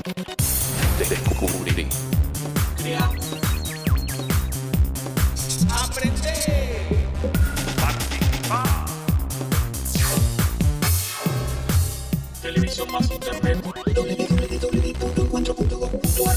Descubrí. Crea. Aprender. Participar. Televisión más internet. www.encuentro.gov.ar.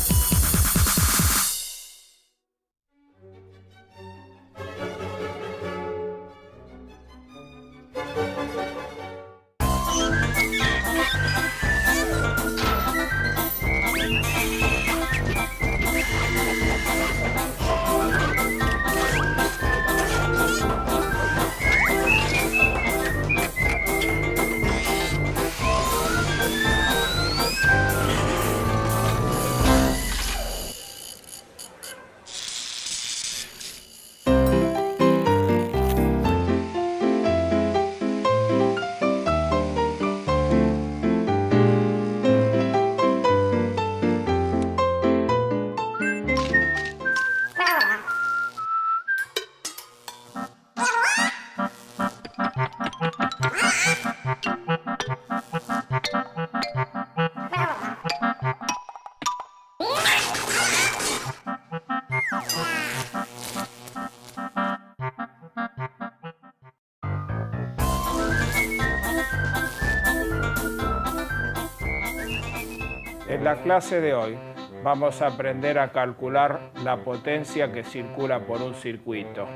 En la clase de hoy vamos a aprender a calcular la potencia que circula por un circuito.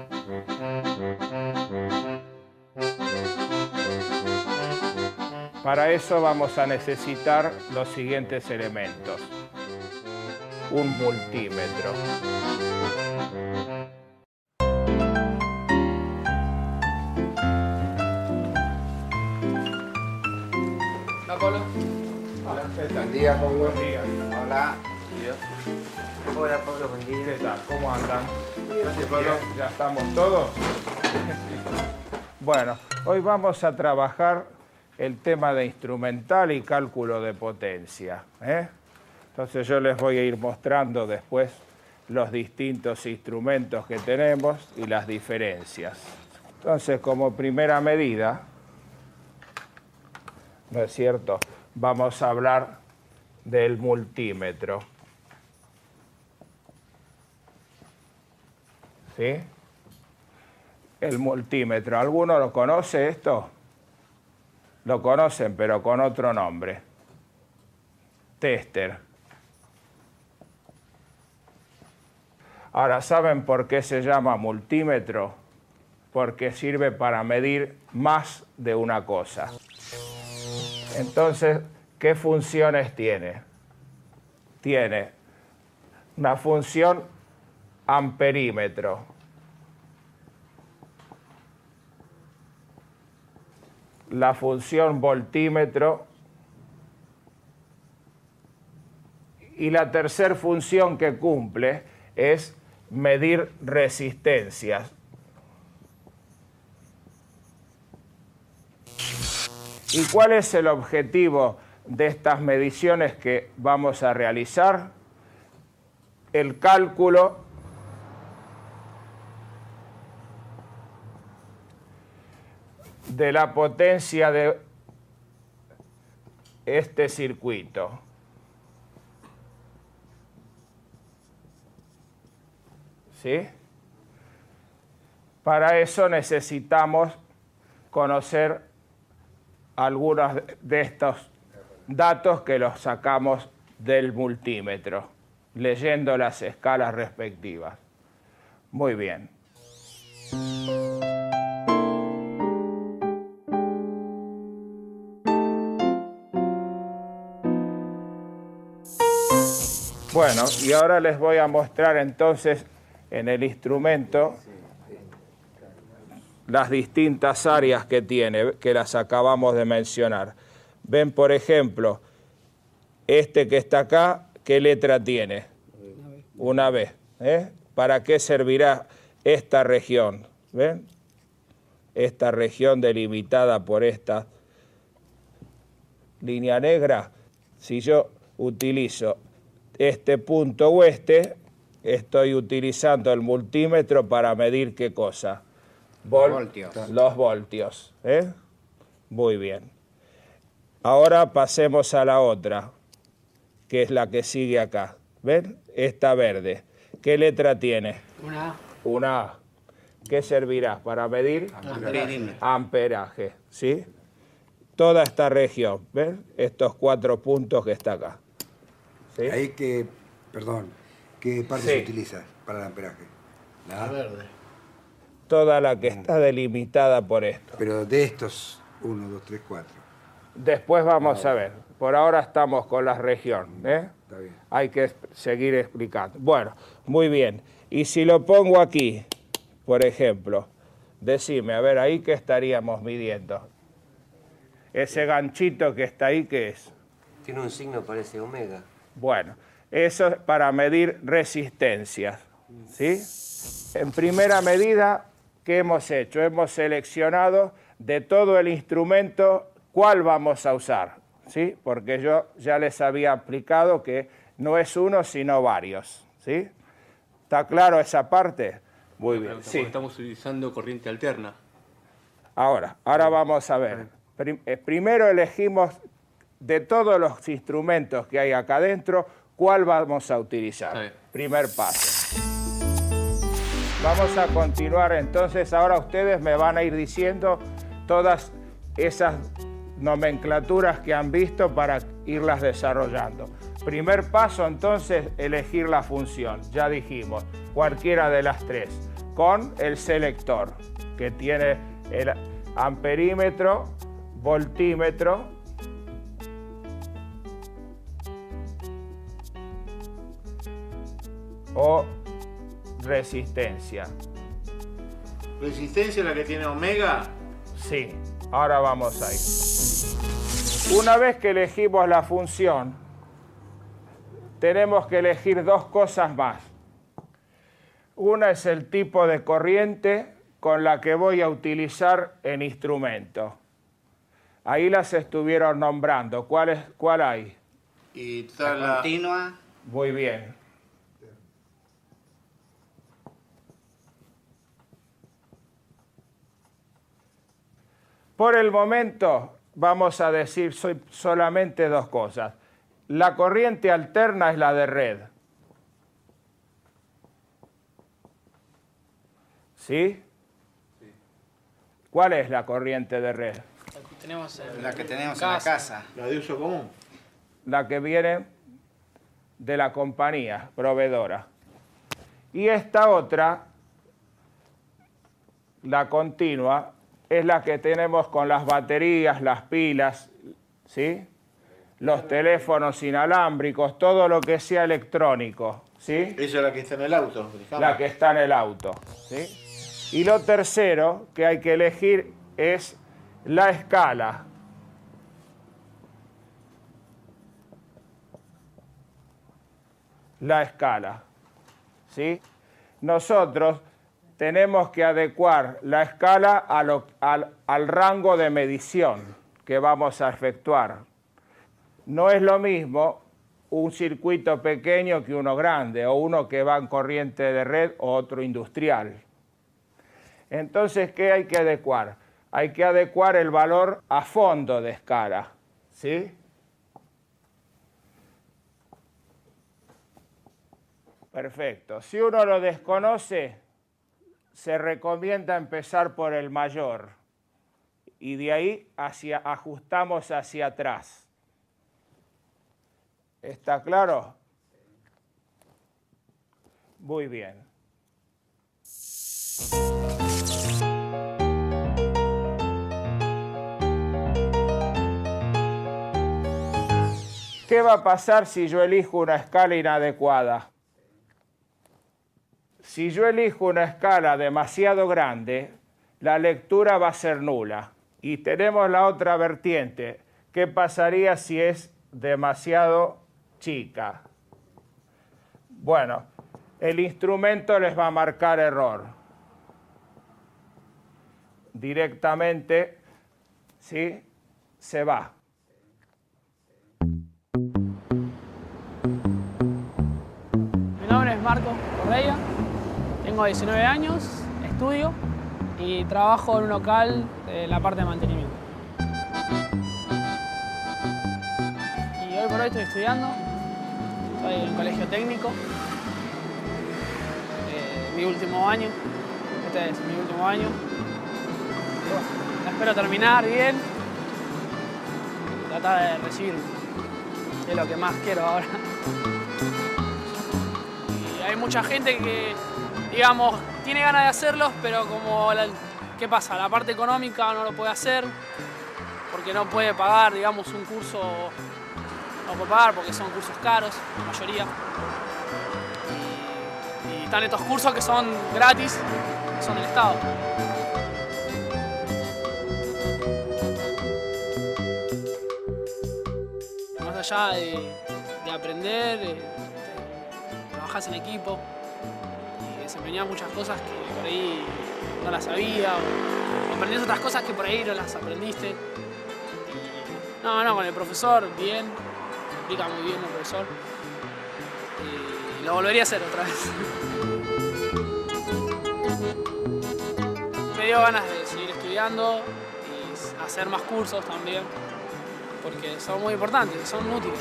Para eso vamos a necesitar los siguientes elementos. Un multímetro. Hola, Pablo. Buen día, Pablo. Buen día. Hola. Hola, Pablo, buen día. ¿Qué tal? ¿Cómo andan? Gracias, Pablo. Bien, ¿ya estamos todos? Bueno, hoy vamos a trabajar el tema de instrumental y cálculo de potencia. Entonces yo les voy a ir mostrando después los distintos instrumentos que tenemos y las diferencias. Entonces, como primera medida, ¿no es cierto?, vamos a hablar del multímetro. ¿Sí? El multímetro. ¿Alguno lo conoce esto? Lo conocen, pero con otro nombre. Tester. Ahora, ¿saben por qué se llama multímetro? Porque sirve para medir más de una cosa. Entonces, ¿qué funciones tiene? Tiene una función amperímetro. La función voltímetro. Y la tercera función que cumple es medir resistencias. ¿Y cuál es el objetivo de estas mediciones que vamos a realizar? El cálculo de la potencia de este circuito. ¿Sí? Para eso necesitamos conocer algunos de estos datos que los sacamos del multímetro, leyendo las escalas respectivas. Muy bien. Bueno, y ahora les voy a mostrar entonces en el instrumento las distintas áreas que tiene, que las acabamos de mencionar. Ven, por ejemplo, este que está acá, ¿qué letra tiene? Una B. ¿Para qué servirá esta región? ¿Ven? Esta región delimitada por esta línea negra. Si yo utilizo este punto o estoy utilizando el multímetro para medir ¿qué cosa? Voltios. Los voltios. Muy bien. Ahora pasemos a la otra. que es la que sigue acá. ¿Ven? Esta verde. ¿Qué letra tiene? Una A. Una A. ¿Qué servirá? Para medir amperaje. ¿Sí? Toda esta región. ¿Ven? Estos 4 puntos que está acá. ¿Sí? Ahí que, perdón, ¿qué parte Sí. se utiliza para el amperaje? La verde. Toda la que está delimitada por esto. Pero de estos, 1, 2, 3, 4. Después vamos a ver. Por ahora estamos con la región. Está bien. Hay que seguir explicando. Bueno, muy bien. Y si lo pongo aquí, por ejemplo, decime, a ver, ahí qué estaríamos midiendo. Ese ganchito que está ahí, ¿qué es? Tiene un signo, parece omega. Bueno, eso es para medir resistencias, ¿sí? En primera medida, ¿qué hemos hecho? Hemos seleccionado de todo el instrumento cuál vamos a usar, ¿sí? Porque yo ya les había explicado que no es uno, sino varios, ¿sí? ¿Está claro esa parte? Muy bien, sí. Estamos utilizando corriente alterna. Ahora vamos a ver. Primero elegimos de todos los instrumentos que hay acá adentro, cuál vamos a utilizar. Está bien. Primer paso. Vamos a continuar entonces, ahora ustedes me van a ir diciendo todas esas nomenclaturas que han visto para irlas desarrollando. Primer paso entonces, elegir la función, ya dijimos, cualquiera de las 3, con el selector, que tiene el amperímetro, voltímetro, o resistencia. ¿Resistencia la que tiene omega? Sí, ahora vamos a ir. Una vez que elegimos la función, tenemos que elegir 2 cosas más. Una es el tipo de corriente con la que voy a utilizar el instrumento. Ahí las estuvieron nombrando. ¿Cuál hay? Y está la continua. Muy bien. Por el momento vamos a decir solamente 2 cosas. La corriente alterna es la de red. ¿Sí? ¿Cuál es la corriente de red? La que tenemos en la casa. La de uso común. La que viene de la compañía proveedora. Y esta otra, la continua, es la que tenemos con las baterías, las pilas, ¿sí? Los teléfonos inalámbricos, todo lo que sea electrónico, ¿sí? Esa es la que está en el auto. Digamos. La que está en el auto, ¿sí? Y lo tercero que hay que elegir es la escala. La escala, ¿sí? Nosotros tenemos que adecuar la escala al rango de medición que vamos a efectuar. No es lo mismo un circuito pequeño que uno grande, o uno que va en corriente de red o otro industrial. Entonces, ¿qué hay que adecuar? Hay que adecuar el valor a fondo de escala, ¿sí? Perfecto. Si uno lo desconoce, se recomienda empezar por el mayor y de ahí ajustamos hacia atrás. ¿Está claro? Muy bien. ¿Qué va a pasar si yo elijo una escala inadecuada? Si yo elijo una escala demasiado grande, la lectura va a ser nula. Y tenemos la otra vertiente. ¿Qué pasaría si es demasiado chica? Bueno, el instrumento les va a marcar error. Directamente, ¿sí? Se va. Mi nombre es Marco Correia, tengo 19 años, estudio y trabajo en un local de la parte de mantenimiento. Y hoy por hoy estoy estudiando Estoy en un colegio técnico. Mi último año. Este es mi último año. Y bueno, espero terminar bien. Tratar de recibir. Es lo que más quiero ahora. Y hay mucha gente que, digamos, tiene ganas de hacerlos, pero como, ¿qué pasa? La parte económica no lo puede hacer, porque no puede pagar, digamos, un curso, no puede pagar porque son cursos caros, la mayoría. Y están estos cursos que son gratis, que son del Estado. Más allá de aprender, trabajás en equipo y desempeñás muchas cosas que por ahí no las sabía, o aprendés otras cosas que por ahí no las aprendiste. Y, no, con el profesor, bien, explica muy bien el profesor. Y lo volvería a hacer otra vez. Me dio ganas de seguir estudiando y hacer más cursos también, porque son muy importantes, son útiles.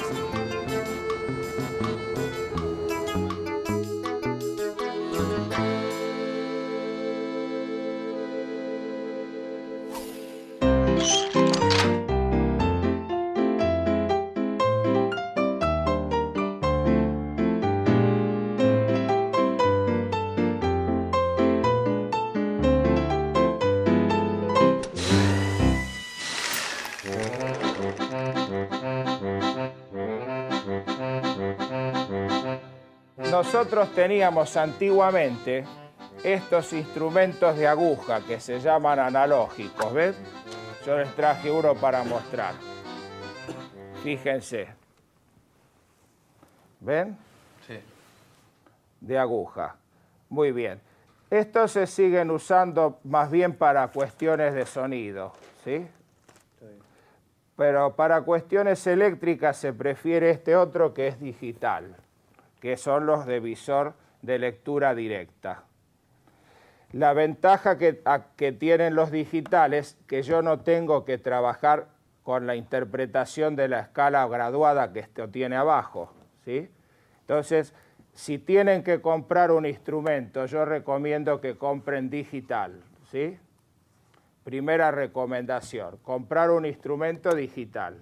Nosotros teníamos antiguamente estos instrumentos de aguja que se llaman analógicos, ¿ves? Yo les traje uno para mostrar. Fíjense. ¿Ven? Sí. De aguja. Muy bien. Estos se siguen usando más bien para cuestiones de sonido, ¿sí? Pero para cuestiones eléctricas se prefiere este otro que es digital, que son los de visor de lectura directa. La ventaja que tienen los digitales, que yo no tengo que trabajar con la interpretación de la escala graduada que esto tiene abajo, ¿sí? Entonces, si tienen que comprar un instrumento, yo recomiendo que compren digital, ¿sí? Primera recomendación, comprar un instrumento digital.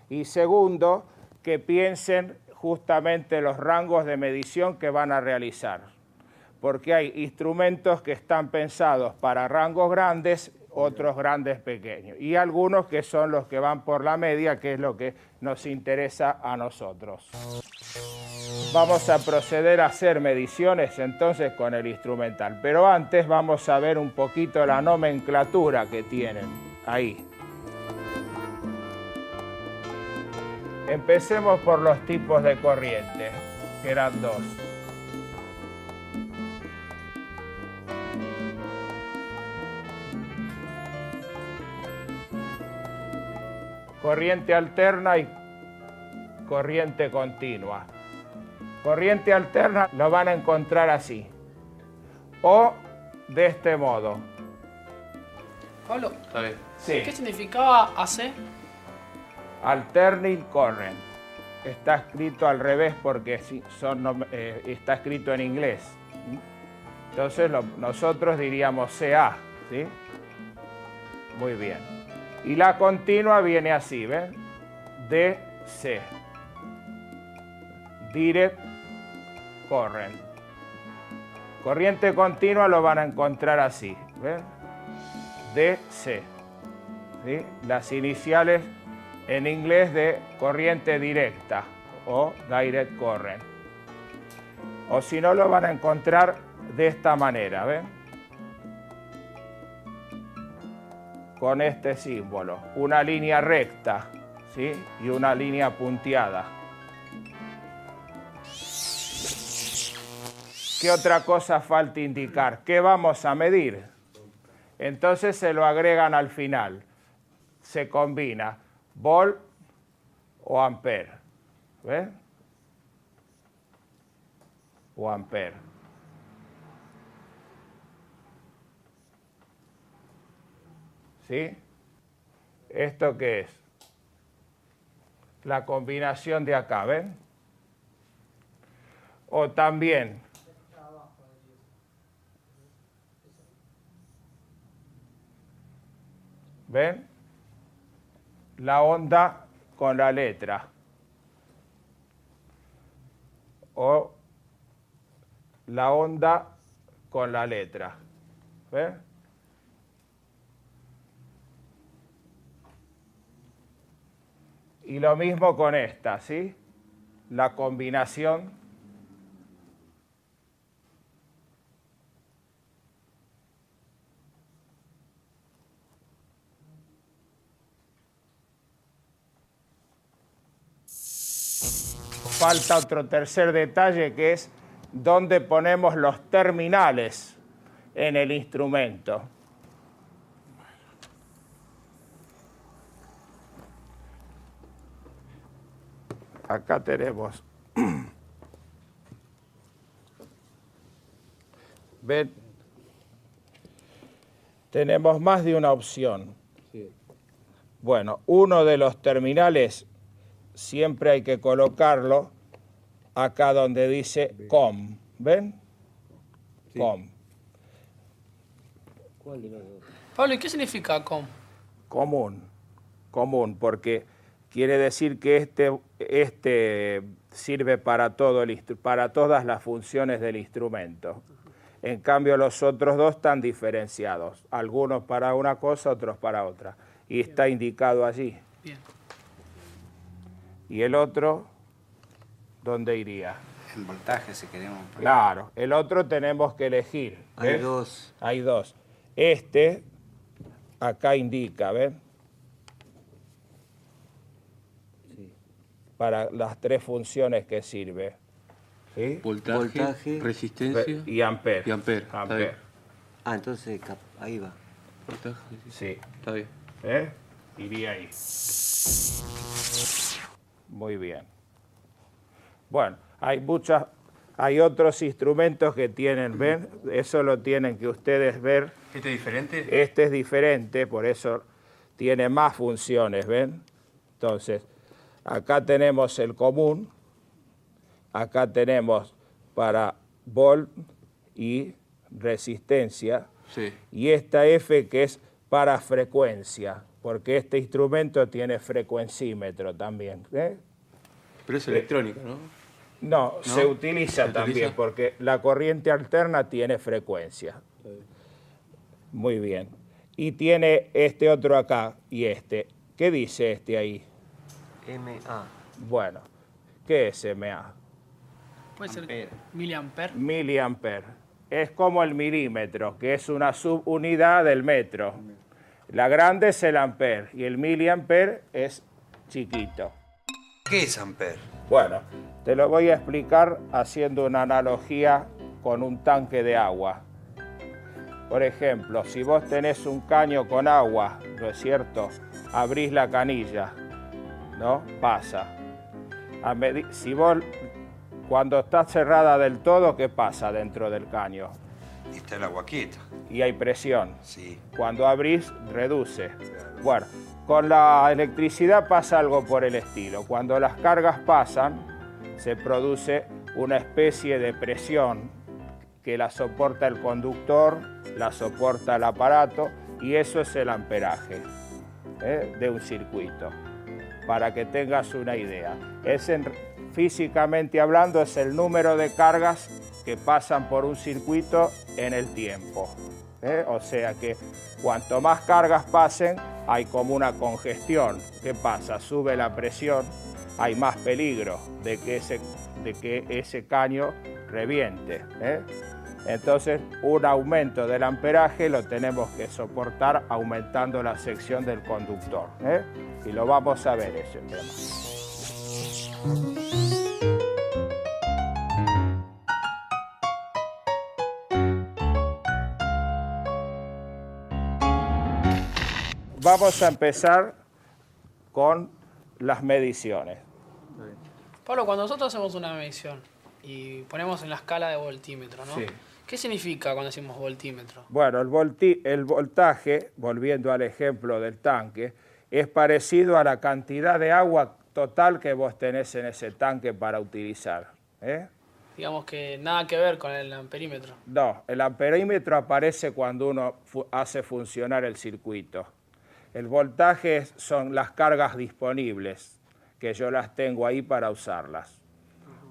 Y segundo, que piensen justamente los rangos de medición que van a realizar, porque hay instrumentos que están pensados para rangos grandes, otros grandes pequeños, y algunos que son los que van por la media, que es lo que nos interesa a nosotros. Vamos a proceder a hacer mediciones entonces con el instrumental, pero antes vamos a ver un poquito la nomenclatura que tienen ahí. Empecemos por los tipos de corriente, que eran dos. Corriente alterna y corriente continua. Corriente alterna lo van a encontrar así, o de este modo. Pablo, Está bien. Sí. ¿qué significaba AC? Alternating current. Está escrito al revés porque está escrito en inglés. Entonces nosotros diríamos CA, ¿sí? Muy bien. Y la continua viene así, ¿ven? DC. Direct current. Corriente continua lo van a encontrar así, ¿ven? DC. ¿Sí? Las iniciales en inglés de corriente directa o direct current. O si no, lo van a encontrar de esta manera, ¿ven? Con este símbolo, una línea recta, ¿sí? Y una línea punteada. ¿Qué otra cosa falta indicar? ¿Qué vamos a medir? Entonces se lo agregan al final. Se combina volt o ampere. ¿Ven? O ampere. ¿Sí? ¿Esto qué es? La combinación de acá, ¿ven? O también ¿ven? La onda con la letra. O la onda con la letra. ¿Ven? Y lo mismo con esta, ¿sí? La combinación falta otro tercer detalle que es dónde ponemos los terminales en el instrumento. Acá tenemos, ven, tenemos más de una opción. Bueno, uno de los terminales siempre hay que colocarlo acá donde dice COM, ¿ven? Sí. COM. ¿Cuál de los dos? Pablo, ¿y qué significa com? Común, porque quiere decir que este sirve para todas las funciones del instrumento. En cambio, los otros dos están diferenciados, algunos para una cosa, otros para otra, y está indicado allí. Bien. ¿Y el otro dónde iría? El voltaje, si queremos. Claro, el otro tenemos que elegir. Hay ¿ves? dos. Hay dos. Este, acá indica, ¿ven? Sí. Para las tres funciones que sirve. ¿Sí? Voltaje, resistencia Y amper. y amper. Está bien. Ah, entonces ahí va. Voltaje, Sí. está bien. Iría ahí. Muy bien. Bueno, hay otros instrumentos que tienen, ¿ven? Eso lo tienen que ustedes ver. ¿Este es diferente? Este es diferente, por eso tiene más funciones, ¿ven? Entonces, acá tenemos el común, acá tenemos para volt y resistencia, Sí. y esta F que es para frecuencia, porque este instrumento tiene frecuencímetro también. Pero es electrónica, ¿no? No, se utiliza ¿Se también, utiliza? porque la corriente alterna tiene frecuencia. Muy bien. Y tiene este otro acá y este. ¿Qué dice este ahí? MA. Bueno, ¿qué es MA? Puede ser miliamper. Miliamper. Es como el milímetro, que es una subunidad del metro. La grande es el amper y el miliamper es chiquito. ¿Qué es amper? Bueno, te lo voy a explicar haciendo una analogía con un tanque de agua. Por ejemplo, si vos tenés un caño con agua, ¿no es cierto? Abrís la canilla, ¿no? Pasa. Si vos, cuando está cerrada del todo, ¿qué pasa dentro del caño? Está el agua quieta. Y hay presión. Sí. Cuando abrís, reduce. Bueno, con la electricidad pasa algo por el estilo. Cuando las cargas pasan, se produce una especie de presión que la soporta el conductor, la soporta el aparato, y eso es el amperaje de un circuito, para que tengas una idea. Físicamente hablando, es el número de cargas que pasan por un circuito en el tiempo. O sea que cuanto más cargas pasen, hay como una congestión. ¿Qué pasa? Sube la presión, hay más peligro de que ese caño reviente. Entonces, un aumento del amperaje lo tenemos que soportar aumentando la sección del conductor. Y lo vamos a ver ese tema. Vamos a empezar con las mediciones. Pablo, cuando nosotros hacemos una medición y ponemos en la escala de voltímetro, ¿no? Sí. ¿Qué significa cuando decimos voltímetro? Bueno, el voltaje, volviendo al ejemplo del tanque, es parecido a la cantidad de agua total que vos tenés en ese tanque para utilizar. digamos que nada que ver con el amperímetro. No, el amperímetro aparece cuando uno hace funcionar el circuito. El voltaje son las cargas disponibles, que yo las tengo ahí para usarlas.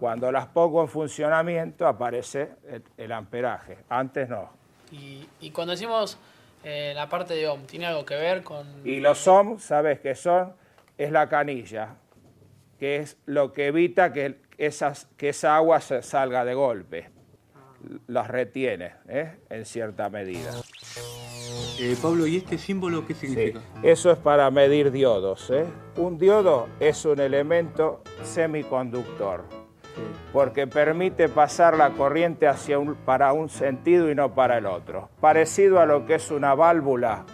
Cuando las pongo en funcionamiento aparece el amperaje, antes no. Y cuando decimos la parte de ohm, ¿tiene algo que ver con...? Y los ohm, ¿sabes qué son? Es la canilla, que es lo que evita que esa agua se salga de golpe. Las retiene, en cierta medida. Pablo, ¿y este símbolo qué significa? Sí, eso es para medir diodos. Un diodo es un elemento semiconductor, porque permite pasar la corriente para un sentido y no para el otro. Parecido a lo que es una válvula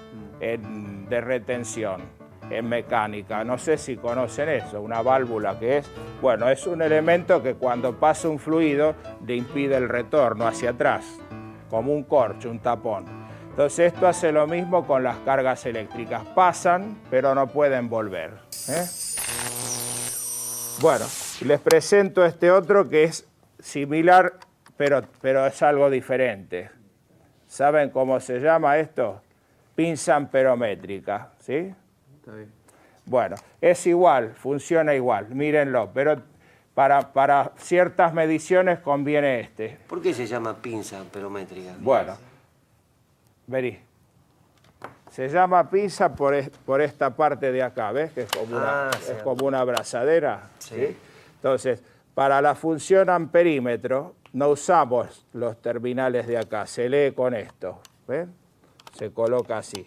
de retención en mecánica. No sé si conocen eso, una válvula que es... Bueno, es un elemento que cuando pasa un fluido le impide el retorno hacia atrás, como un corcho, un tapón. Entonces esto hace lo mismo con las cargas eléctricas. Pasan, pero no pueden volver. Bueno, les presento este otro que es similar, pero es algo diferente. ¿Saben cómo se llama esto? Pinza amperométrica, ¿sí? Está bien. Bueno, es igual, funciona igual, mírenlo, pero para ciertas mediciones conviene este. ¿Por qué se llama pinza amperométrica? Bueno, vení. Se llama pinza por esta parte de acá, ¿ves? Que es como una abrazadera. Sí. Entonces, para la función amperímetro no usamos los terminales de acá, se lee con esto, ¿ves? Se coloca así.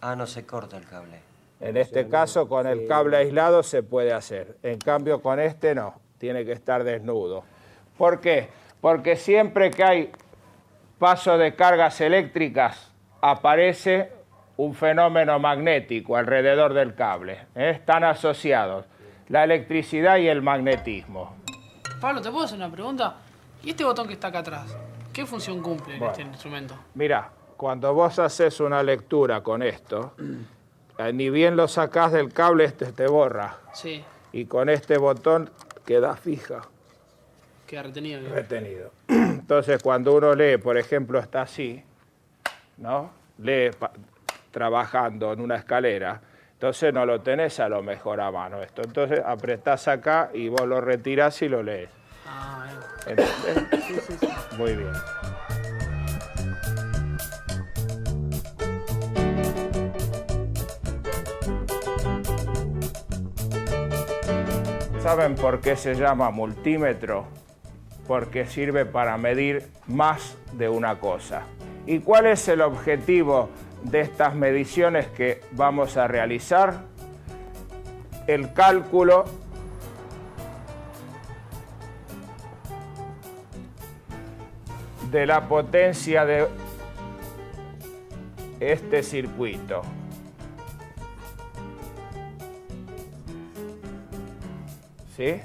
Ah, no se corta el cable. En este caso, con el cable aislado se puede hacer. En cambio, con este no, tiene que estar desnudo. ¿Por qué? Porque siempre que hay paso de cargas eléctricas, aparece un fenómeno magnético alrededor del cable. Están asociados la electricidad y el magnetismo. Pablo, ¿te puedo hacer una pregunta? ¿Y este botón que está acá atrás? ¿Qué función cumple en este instrumento? Mira, cuando vos haces una lectura con esto, ni bien lo sacás del cable, este te borra. Sí. Y con este botón queda fija. Queda retenido. ¿No? Retenido. Entonces, cuando uno lee, por ejemplo, está así, ¿no? Lee trabajando en una escalera, entonces no lo tenés a lo mejor a mano esto. Entonces apretás acá y vos lo retirás y lo lees. Ah, ¿Entendés? sí. Muy bien. ¿Saben por qué se llama multímetro? Porque sirve para medir más de una cosa. ¿Y cuál es el objetivo de estas mediciones que vamos a realizar? El cálculo de la potencia de este circuito. ¿Sí?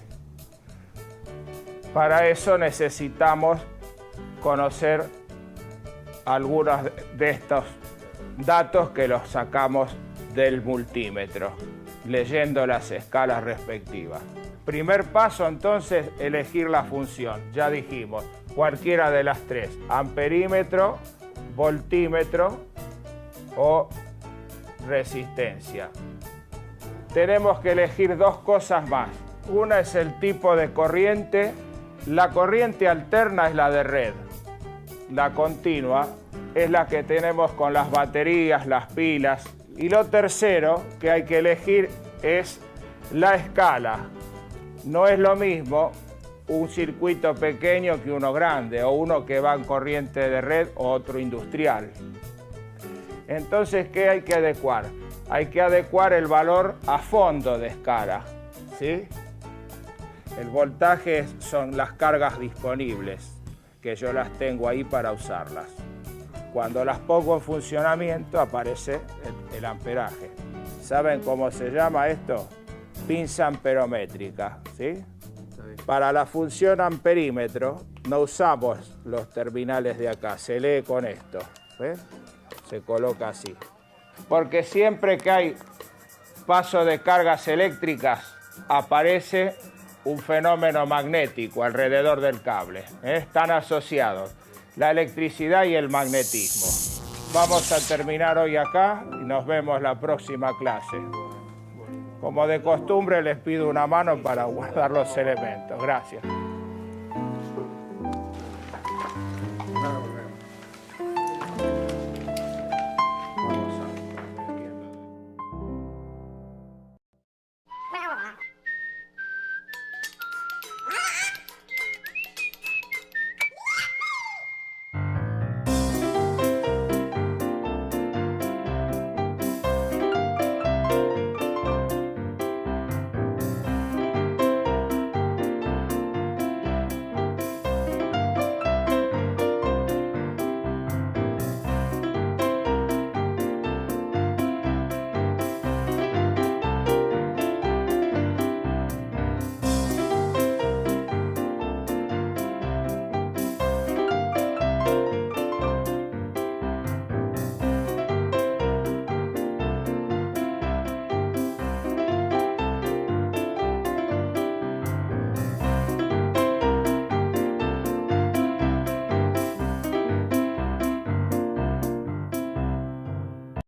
Para eso necesitamos conocer algunos de estos datos que los sacamos del multímetro, leyendo las escalas respectivas. Primer paso, entonces, elegir la función. Ya dijimos, cualquiera de las tres, amperímetro, voltímetro o resistencia. Tenemos que elegir dos cosas más. Una es el tipo de corriente. La corriente alterna es la de red. La continua es la que tenemos con las baterías, las pilas. Y lo tercero que hay que elegir es la escala. No es lo mismo un circuito pequeño que uno grande, o uno que va en corriente de red o otro industrial. Entonces, ¿qué hay que adecuar? Hay que adecuar el valor a fondo de escala, ¿sí? El voltaje son las cargas disponibles, que yo las tengo ahí para usarlas. Cuando las pongo en funcionamiento aparece el amperaje. ¿Saben cómo se llama esto? Pinza amperométrica, ¿sí? Para la función amperímetro no usamos los terminales de acá, se lee con esto, ¿ves? Se coloca así. Porque siempre que hay paso de cargas eléctricas aparece un fenómeno magnético alrededor del cable. Están asociados la electricidad y el magnetismo. Vamos a terminar hoy acá y nos vemos la próxima clase. Como de costumbre les pido una mano para guardar los elementos. Gracias.